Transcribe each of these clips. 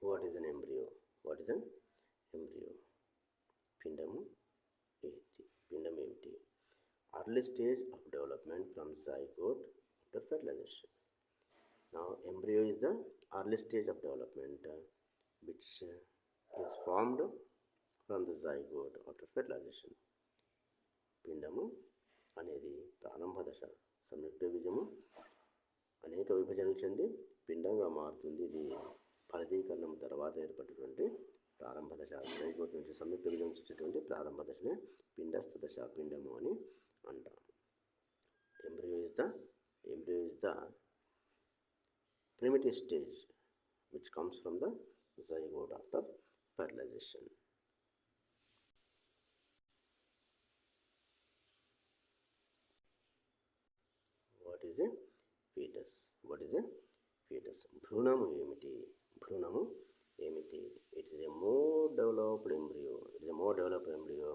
What is an embryo? What is an embryo? పిండము ఏమిటి? పిండం ఏమిటి? Early stage of development from zygote after fertilization. Now, embryo is the early stage of development which is formed from the zygote after fertilization. పిండము అనేది ప్రారంభ దశ. సంయుక్త బీజము అనేక విభజనలు చెంది పిండంగా మారుతుంది. ఇది ఫలదీకరణం తర్వాత ఏర్పడినటువంటి ప్రారంభ దశ. జైగోట్ నుంచి సంయుక్త బీజం వచ్చేటువంటి ప్రారంభ దశనే పిండస్థ దశ, పిండము అని అంటాం. Embryo is the primitive stage which comes from the zygote after fertilization. What is a fetus? భ్రూణము ఏమిటి? It is a more developed embryo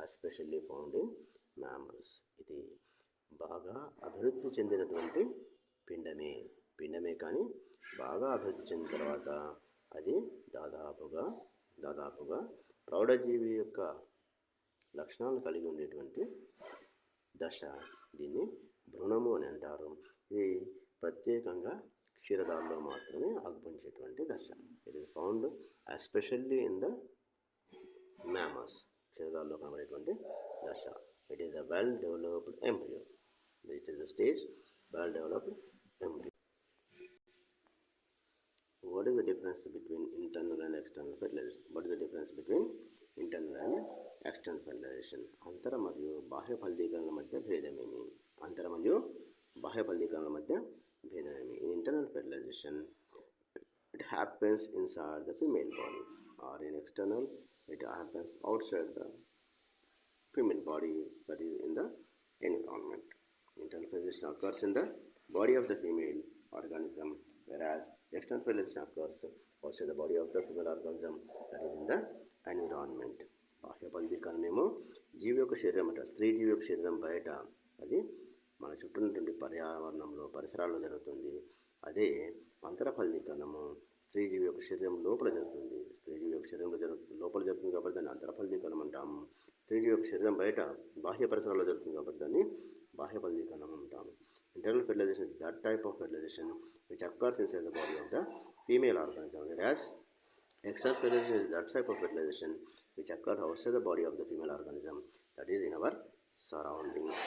especially found in mammals. ఇది బాగా అభివృద్ధి చెందినటువంటి పిండమే కానీ బాగా అభివృద్ధి చెందిన తర్వాత అది దాదాపుగా ప్రౌఢజీవి యొక్క లక్షణాలు కలిగి ఉండేటువంటి దశ. దీన్ని భ్రూణము అని అంటారు. ఇది ప్రత్యేకంగా క్షీరదాల్లో మాత్రమే ఆగుపించేటువంటి దశ. It is found especially in the mammals. క్షీరదాల్లో కనబడేటువంటి దశ. It is the well developed embryo. It is the stage well developed embryo. What is the difference between internal and external fertilization? అంతర మరియు బాహ్య ఫలదీకరణల మధ్య భేదమేమి? In internal fertilization, it happens inside the female body, or in external, it happens outside the female body, that is in the environment. Internal fertilization occurs in the body of the female organism, whereas external fertilization occurs outside the body of the female organism, that is in the environment. బాహ్య ఫలదీకరణమేమో జీవి యొక్క శరీరం అంట, స్త్రీ జీవి యొక్క శరీరం బయట, అది మన చుట్టూ ఉన్నటువంటి పర్యావరణంలో పరిసరాల్లో జరుగుతుంది. అదే అంతర ఫలదీకరణము స్త్రీ జీవి యొక్క శరీరం లోపల జరుగుతుంది. స్త్రీ జీవి యొక్క శరీరంలో లోపల జరుగుతుంది కాబట్టి దాన్ని అంతర ఫలదీకరణం అంటాము. స్త్రీ జీవి యొక్క శరీరం బయట బాహ్య పరిసరాల్లో జరుగుతుంది కాబట్టి దాన్ని బాహ్య ఫలదీకరణం అంటాము. Internal fertilization is that type of fertilization which occurs inside the body of the female organism, whereas external fertilization is that type of fertilization which occurs outside the body of the female organism, that is in our surroundings.